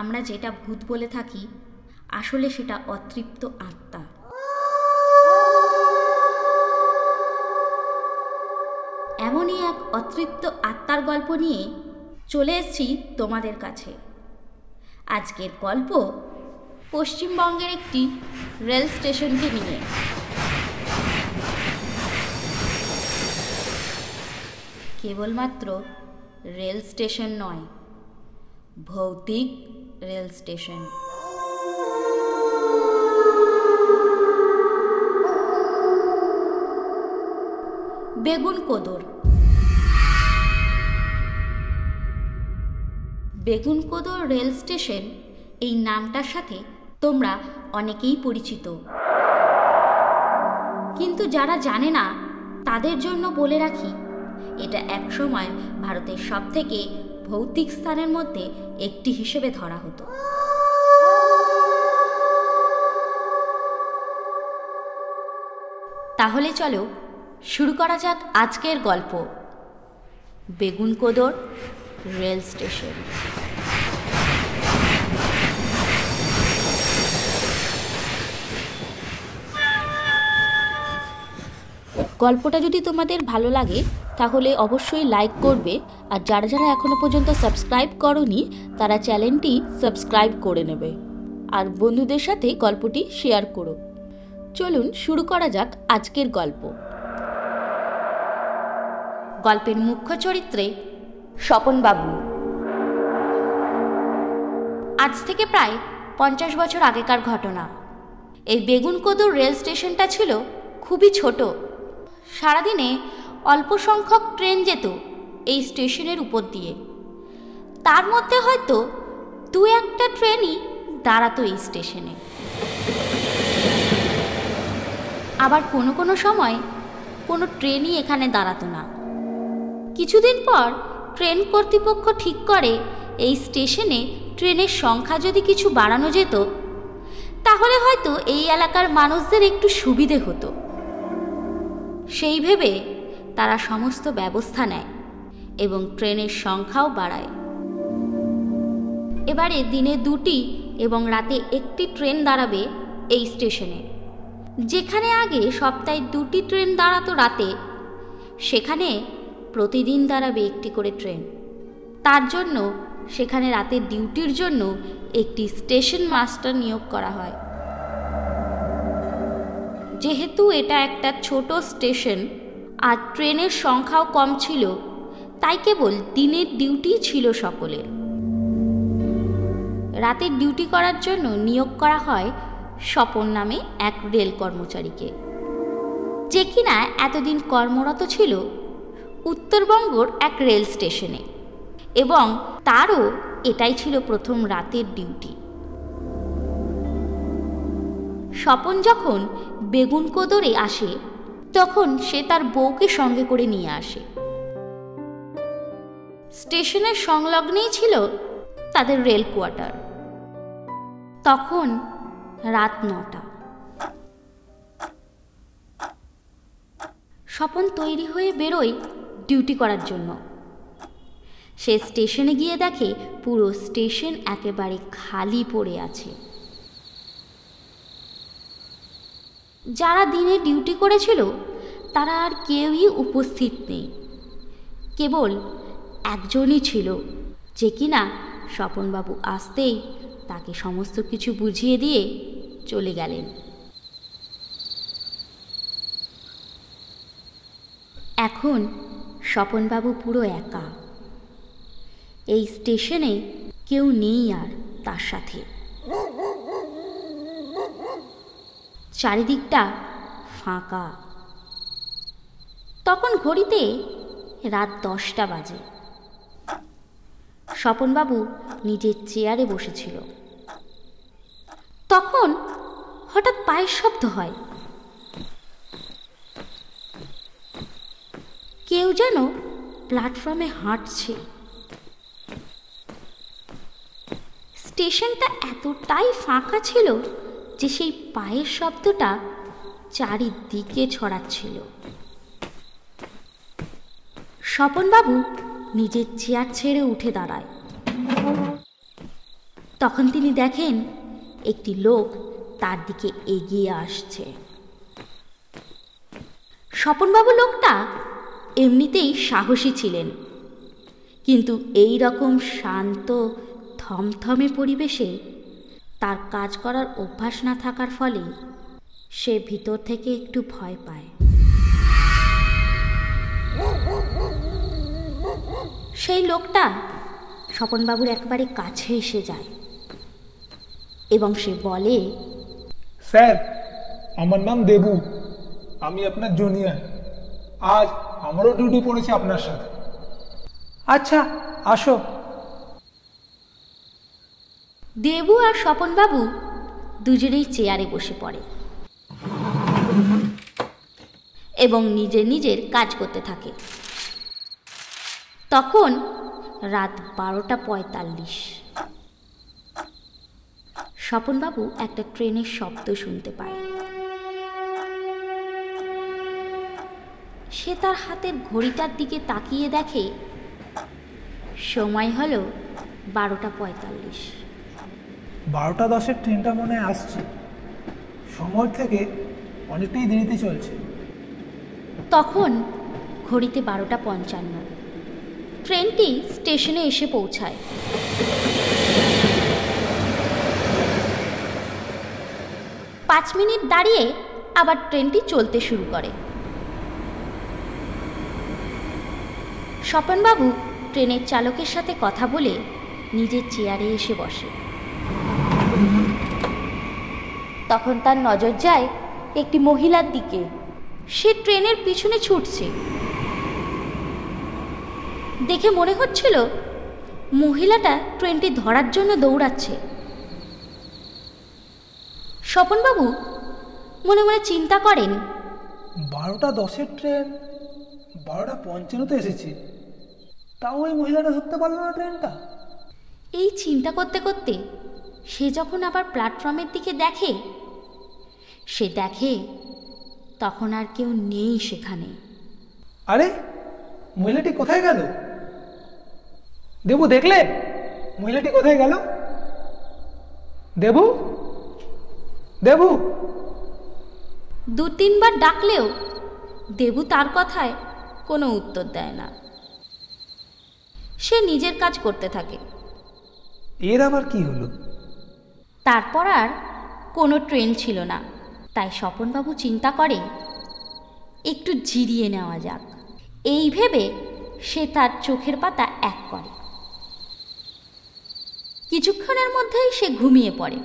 আমরা যেটা ভূত বলে থাকি আসলে সেটা অতৃপ্ত আত্মা। এমনই এক অতৃপ্ত আত্মার গল্প নিয়ে চলে এসেছি তোমাদের কাছে। আজকের গল্প পশ্চিমবঙ্গের একটি রেল স্টেশনকে নিয়ে। কেবলমাত্র রেল স্টেশন নয়, ভৌতিক rail station. Begunkodar. Begunkodar rail station এই নামটার সাথে তোমরা অনেকেই পরিচিত, কিন্তু যারা জানে না তাদের জন্য বলে রাখি, এটা একসময় ভারতের সবথেকে ভৌতিক স্থানের মধ্যে একটি হিসেবে ধরা হতো। তাহলে চলো শুরু করা যাক আজকের গল্প, বেগুনকোদর রেল স্টেশন। গল্পটা যদি তোমাদের ভালো লাগে তাহলে অবশ্যই লাইক করবে, আর যারা যারা এখনো পর্যন্ত সাবস্ক্রাইব করোনি তারা চ্যানেলটি সাবস্ক্রাইব করে নেবে, আর বন্ধুদের সাথে গল্পটি শেয়ার করো। চলুন শুরু করা যাক আজকের গল্প। গল্পের মুখ্য চরিত্রে স্বপনবাবু। আজ থেকে প্রায় 50 বছর আগেকার ঘটনা। এই বেগুনকোদর রেল স্টেশনটা ছিল খুবই ছোট। সারাদিনে অল্প সংখ্যক ট্রেন যেত এই স্টেশনের উপর দিয়ে। তার মধ্যে হয়তো 2-1টা ট্রেনই দাঁড়াতো এই স্টেশনে। আবার কোনো সময় কোনো ট্রেনই এখানে দাঁড়াতো না। কিছুদিন পর ট্রেন কর্তৃপক্ষ ঠিক করে এই স্টেশনে ট্রেনের সংখ্যা যদি কিছু বাড়ানো যেত তাহলে হয়তো এই এলাকার মানুষদের একটু সুবিধে হতো। সেই ভেবে তারা সমস্ত ব্যবস্থা নেয় এবং ট্রেনের সংখ্যাও বাড়ায়। এবারে দিনে 2টি এবং রাতে 1টি ট্রেন দাঁড়াবে এই স্টেশনে। যেখানে আগে সপ্তাহে 2টি ট্রেন দাঁড়াতো রাতে, সেখানে প্রতিদিন দাঁড়াবে 1টি করে ট্রেন। তার জন্য সেখানে রাতের ডিউটির জন্য একটি স্টেশন মাস্টার নিয়োগ করা হয়। যেহেতু এটা একটা ছোট স্টেশন আর ট্রেনের সংখ্যাও কম ছিল, তাই কেবল দিনের ডিউটি ছিল সকলের। রাতের ডিউটি করার জন্য নিয়োগ করা হয় স্বপন নামে এক রেল কর্মচারীকে, যে কিনা এতদিন কর্মরত ছিল উত্তরবঙ্গর এক রেল স্টেশনে, এবং তারও এটাই ছিল প্রথম রাতের ডিউটি। স্বপন যখন বেগুনকোদরে আসে তখন সে তার বউকে সঙ্গে করে নিয়ে আসে। স্টেশনের সংলগ্নেই ছিল তাদের রেল কোয়ার্টার। তখন রাত 9টা। স্বপন তৈরি হয়ে বেরোয় ডিউটি করার জন্য। সে স্টেশনে গিয়ে দেখে পুরো স্টেশন একেবারে খালি পড়ে আছে। যারা দিনে ডিউটি করেছিল তারা আর কেউই উপস্থিত নেই। কেবল একজনই ছিল, যে কিনা স্বপনবাবু আসতেই তাকে সমস্ত কিছু বুঝিয়ে দিয়ে চলে গেলেন। এখন স্বপনবাবু পুরো একা। এই স্টেশনে কেউ নেই আর তার সাথে। চারিদিকটা ফাঁকা। তখন ঘড়িতে রাত 10টা বাজে। স্বপনবাবু নিজের চেয়ারে বসেছিল। তখন হঠাৎ পায়ের শব্দ হয়। কেউ যেন প্ল্যাটফর্মে হাঁটছে। স্টেশনটা এতটাই ফাঁকা ছিল যে সেই পায়ের শব্দটা চারিদিকে ছড়াচ্ছিল। স্বপনবাবু নিজের চেয়ার ছেড়ে উঠে দাঁড়ায়। তখন তিনি দেখেন একটি লোক তার দিকে এগিয়ে আসছে। স্বপনবাবু লোকটা এমনিতেই সাহসী ছিলেন, কিন্তু এই রকম শান্ত থমথমে পরিবেশে তার কাজ করার অভ্যাস না থাকার ফলে সে ভিতর থেকে একটু ভয় পায়। সেই লোকটা স্বপনবাবুর একেবারে কাছে এসে যায় এবং সে বলে, স্যার, আমার নাম দেবু, আমি আপনার জুনিয়র। আজ আমারও ডিউটি পড়েছে আপনার সাথে। আচ্ছা, আসো। দেবু আর স্বপনবাবু দুজনেই চেয়ারে বসে পড়ে এবং নিজের নিজের কাজ করতে থাকে। তখন রাত 12:45। স্বপনবাবু একটা ট্রেনের শব্দ শুনতে পায়। সে তার হাতের ঘড়িটার দিকে তাকিয়ে দেখে সময় হলো 12:45। 12:10 ট্রেনটা মনে আসছে, সময় থেকে অনেকটাই দেরিতে চলছে। তখন ঘড়িতে 12:55। ট্রেনটি স্টেশনে এসে পৌঁছায়। পাঁচ মিনিট দাঁড়িয়ে আবার ট্রেনটি চলতে শুরু করে। স্বপনবাবু ট্রেনের চালকের সাথে কথা বলে নিজের চেয়ারে এসে বসে। তখন তার নজর যায় একটি মহিলার দিকে। সে ট্রেনের পিছনে ছুটছে। দেখে মনে হচ্ছিল মহিলাটা ট্রেনটি ধরার জন্য দৌড়াচ্ছে। স্বপনবাবু মনে মনে চিন্তা করেন, 12:10 ট্রেন 12:55 এসেছে, তাও ওই মহিলাটা ধরতে পারলো না ট্রেনটা। এই চিন্তা করতে করতে সে যখন আবার প্ল্যাটফর্মের দিকে দেখে, সে দেখে তখন আর কেউ নেই সেখানে। আরে, মহিলাটি কোথায় গেল? দেবু, দেখলেন মহিলাটি কোথায় গেল? দেবু, দেবু। 2-3 বার ডাকলেও দেবু তার কথায় কোনো উত্তর দেয় না। সে নিজের কাজ করতে থাকে। এর আবার কি হলো? তারপর আর কোনো ট্রেন ছিল না, তাই স্বপনবাবু চিন্তা করে একটু জিরিয়ে নেওয়া যাক। এই ভেবে সে তার চোখের পাতা এক করে। কিছুক্ষণের মধ্যেই সে ঘুমিয়ে পড়ে।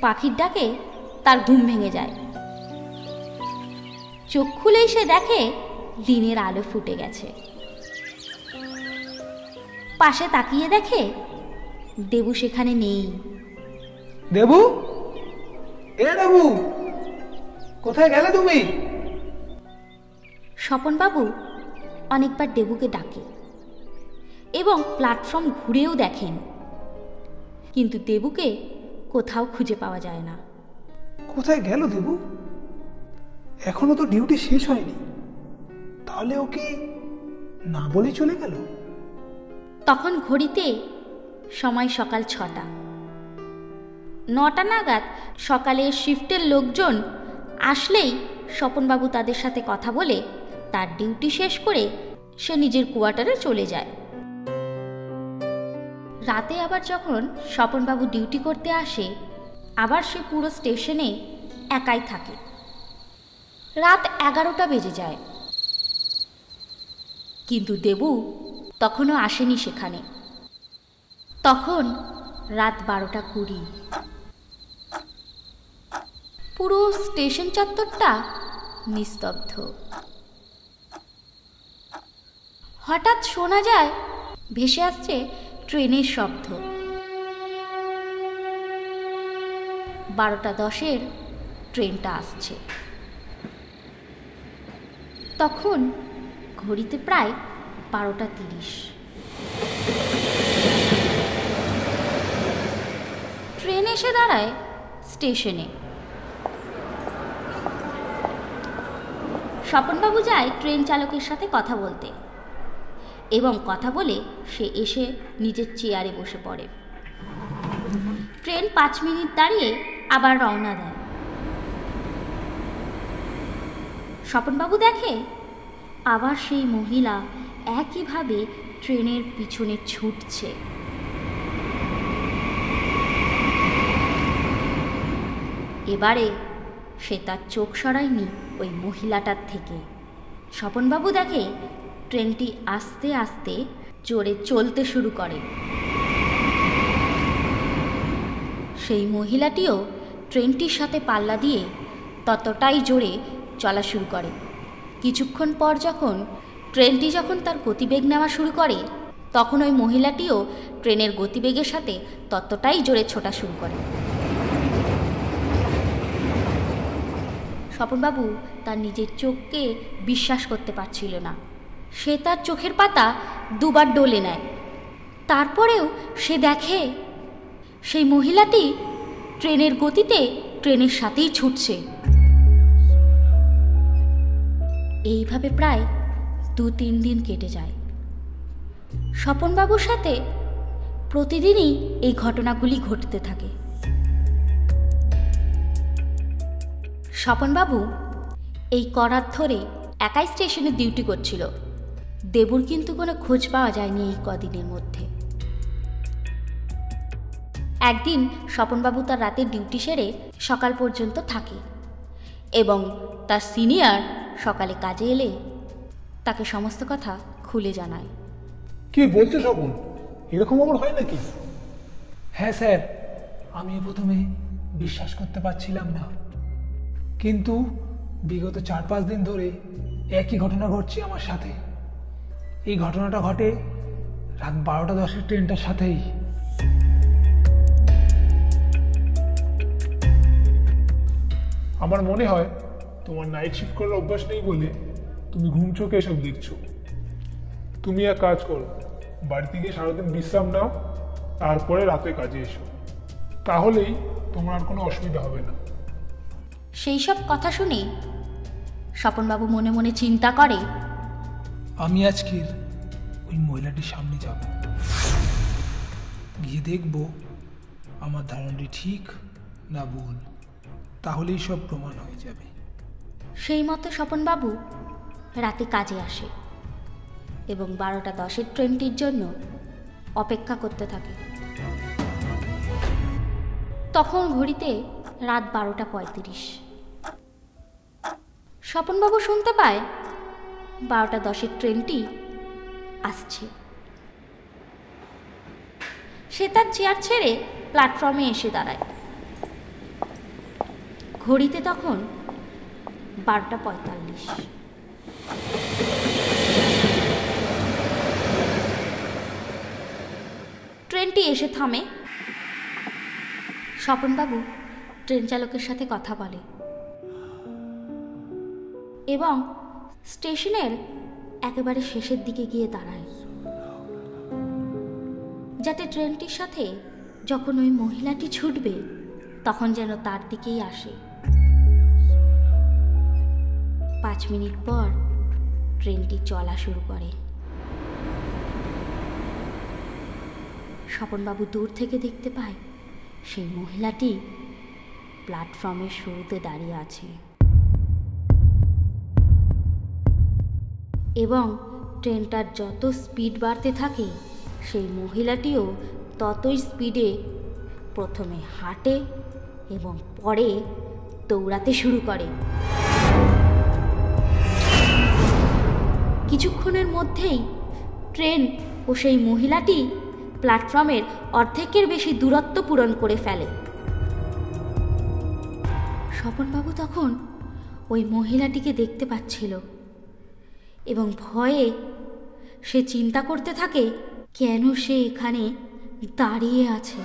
পাখির ডাকে তার ঘুম ভেঙে যায়। চোখ খুলেই সে দেখে দিনের আলো ফুটে গেছে। পাশে তাকিয়ে দেখে দেবু সেখানে নেই। দেবু, এ দেবু, কোথায় গেলে তুমি? স্বপনবাবু অনেকবার দেবুকে ডাকে এবং প্ল্যাটফর্ম ঘুরেও দেখেন, কিন্তু দেবুকে কোথাও খুঁজে পাওয়া যায় না। কোথায় গেল দেবু? এখনো তো ডিউটি শেষ হয়নি, তাহলে ও কি না বলে চলে গেল? তখন ঘড়িতে সময় সকাল 6টা। 9টা নাগাদ সকালের শিফটের লোকজন আসলেই স্বপনবাবু তাদের সাথে কথা বলে তার ডিউটি শেষ করে সে নিজের কোয়ার্টারে চলে যায়। রাতে আবার যখন স্বপনবাবু ডিউটি করতে আসে, আবার সে পুরো স্টেশনে একাই থাকে। রাত 11টা বেজে যায়, কিন্তু দেবু তখনও আসেনি সেখানে। তখন রাত 12:20। পুরো স্টেশন চত্বরটা নিস্তব্ধ। হঠাৎ শোনা যায় ভেসে আসছে ট্রেনের শব্দ। 12:10 ট্রেনটা আসছে। তখন ঘড়িতে প্রায় 12:30। ট্রেন এসে দাঁড়ায় স্টেশনে। স্বপনবাবু যায় ট্রেন চালকের সাথে কথা বলতে এবং কথা বলে সে এসে নিজের চেয়ারে বসে পড়ে। ট্রেন 5 মিনিট দাঁড়িয়ে আবার রওনা দেয়। স্বপনবাবু দেখে আবার সেই মহিলা একইভাবে ট্রেনের পিছনে ছুটছে। এবারে সে তার চোখ সরায়নি ওই মহিলাটার থেকে। স্বপনবাবু দেখে ট্রেনটি আস্তে আস্তে জোরে চলতে শুরু করে। সেই মহিলাটিও ট্রেনটির সাথে পাল্লা দিয়ে ততটাই জোরে চলা শুরু করে। কিছুক্ষণ পর যখন ট্রেনটি তার গতিবেগ নেওয়া শুরু করে, তখন ওই মহিলাটিও ট্রেনের গতিবেগের সাথে ততটাই জোরে ছোটা শুরু করে। স্বপনবাবু তার নিজের চোখকে বিশ্বাস করতে পারছিল না। সে তার চোখের পাতা দুবার ডলে নেয়। তারপরেও সে দেখে সেই মহিলাটি ট্রেনের গতিতে ট্রেনের সাথেই ছুটছে। এইভাবে প্রায় 2-3 দিন কেটে যায়। স্বপনবাবুর সাথে প্রতিদিনই এই ঘটনাগুলি ঘটতে থাকে। স্বপনবাবু এই করাত ধরে একাই স্টেশনে ডিউটি করছিল। দেবুর কিন্তু কোনো খোঁজ পাওয়া যায়নি এই কদিনের মধ্যে। একদিন স্বপনবাবু তার রাতের ডিউটি সেরে সকাল পর্যন্ত থাকে এবং তার সিনিয়র সকালে কাজে এলে তাকে সমস্ত কথা খুলে জানায়। কি বলছো স্বপন? এরকম আবার হয় নাকি? হ্যাঁ স্যার, আমিও প্রথমে বিশ্বাস করতে পারছিলাম না, কিন্তু বিগত 4-5 দিন ধরে একই ঘটনা ঘটছে আমার সাথে। এই ঘটনাটা ঘটে রাত 12:10 ট্রেনটার সাথেই। আমার মনে হয় তোমার নাইট শিফট করার অভ্যাস নেই বলে তুমি ঘুম চোখে এসব দেখছো। তুমি এক কাজ করো, বাড়িতে গিয়ে সারাদিন বিশ্রাম নাও, তারপরে রাতে কাজে এসো, তাহলেই তোমার আর কোনো অসুবিধা হবে না। সেই সব কথা শুনে স্বপনবাবু মনে মনে চিন্তা করে, আমি আজকের ওই মহিলাটির সামনে যাব, গিয়ে দেখব আমার ধারণাটি ঠিক না ভুল, তাহলেই সব প্রমাণ হয়ে যাবে। সেই মতো স্বপনবাবু রাতে কাজে আসে এবং 12:10 ট্রেনটির জন্য অপেক্ষা করতে থাকে। তখন ঘড়িতে রাত 12:35। স্বপনবাবু শুনতে পায় 12:10 ট্রেনটি আসছে। সে তার চেয়ার ছেড়ে প্ল্যাটফর্মে এসে দাঁড়ায়। ঘড়িতে তখন 12:45। ট্রেনটি এসে থামে। স্বপনবাবু ট্রেন চালকের সাথে কথা বলে এবং স্টেশনের একেবারে শেষের দিকে গিয়ে দাঁড়ায়, যাতে ট্রেনটির সাথে যখন ওই মহিলাটি ছুটবে তখন যেন তার দিকেই আসে। 5 মিনিট পর ট্রেনটি চলা শুরু করে। স্বপনবাবু দূর থেকে দেখতে পায় সেই মহিলাটি প্ল্যাটফর্মের শুরুতে দাঁড়িয়ে আছে এবং ট্রেনটার যত স্পিড বাড়তে থাকে সেই মহিলাটিও ততই স্পিডে প্রথমে হাঁটে এবং পরে দৌড়াতে শুরু করে। কিছুক্ষণের মধ্যেই ট্রেন ও সেই মহিলাটি প্ল্যাটফর্মের অর্ধেকের বেশি দূরত্ব পূরণ করে ফেলে। স্বপনবাবু তখন ওই মহিলাটিকে দেখতে পাচ্ছিল এবং ভয়ে সে চিন্তা করতে থাকে কেন সে এখানে দাঁড়িয়ে আছে।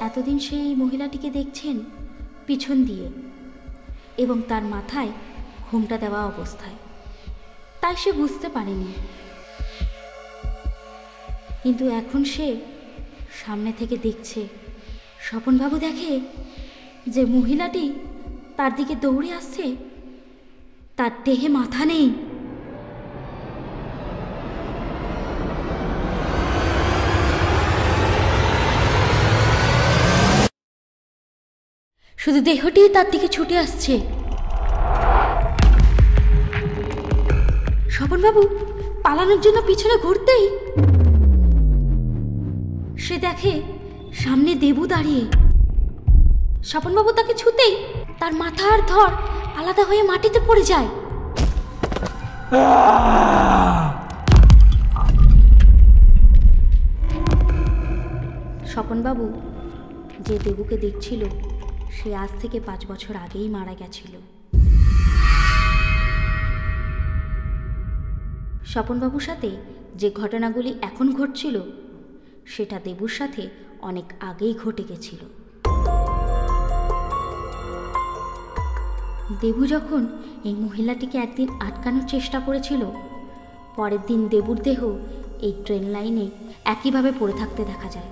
এতদিন সে এই মহিলাটিকে দেখছেন পিছন দিয়ে এবং তার মাথায় ঘোমটা দেওয়া অবস্থায়, তাই সে বুঝতে পারেনি। কিন্তু এখন সে সামনে থেকে দেখছে। স্বপনবাবু দেখে যে মহিলাটি তার দিকে দৌড়ে আসছে তার দেহে মাথা নেই শুধু দেহটি তার দিকে ছুটে আসছে। স্বপনবাবু পালানোর জন্য পিছনে ঘুরতেই সে দেখে সামনে দেবু দাঁড়িয়ে। স্বপনবাবু তাকে ছুতেই তার মাথা আর ধর আলাদা হয়ে মাটিতে পড়ে যায়। স্বপনবাবু যে দেবুকে দেখছিল সে আজ থেকে 5 বছর আগেই মারা গেছিল। স্বপনবাবুর সাথে যে ঘটনাগুলি এখন ঘটছিল সেটা দেবুর সাথে অনেক আগেই ঘটে গেছিল। দেবু যখন এই মহিলাটিকে একদিন আটকানোর চেষ্টা করেছিল, পরের দিন দেবুর দেহ এই ট্রেন লাইনে একইভাবে পড়ে থাকতে দেখা যায়।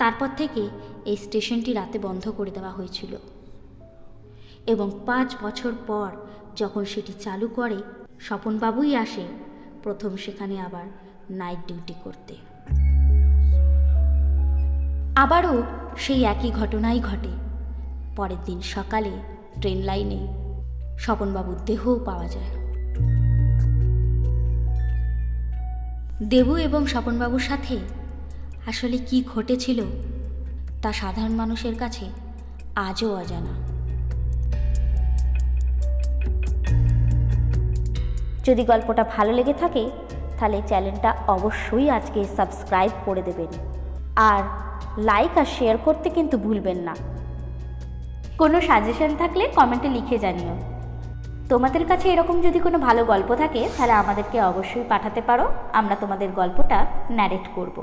তারপর থেকে এই স্টেশনটি রাতে বন্ধ করে দেওয়া হয়েছিল এবং 5 বছর পর যখন সেটি চালু করে স্বপনবাবুই আসে প্রথম সেখানে আবার নাইট ডিউটি করতে। আবারও সেই একই ঘটনাই ঘটে। পরের দিন সকালে ট্রেন লাইনে স্বপনবাবুর দেহও পাওয়া যায়। দেবু এবং স্বপনবাবুর সাথে আসলে কি ঘটেছিল তা সাধারণ মানুষের কাছে আজও অজানা। যদি গল্পটা ভালো লেগে থাকে তাহলে চ্যানেলটা অবশ্যই আজকে সাবস্ক্রাইব করে দেবেন আর লাইক আর শেয়ার করতে কিন্তু ভুলবেন না। কোনো সাজেশন থাকলে কমেন্টে লিখে জানিও। তোমাদের কাছে এরকম যদি কোনো ভালো গল্প থাকে তাহলে আমাদেরকে অবশ্যই পাঠাতে পারো, আমরা তোমাদের গল্পটা ন্যারেট করব।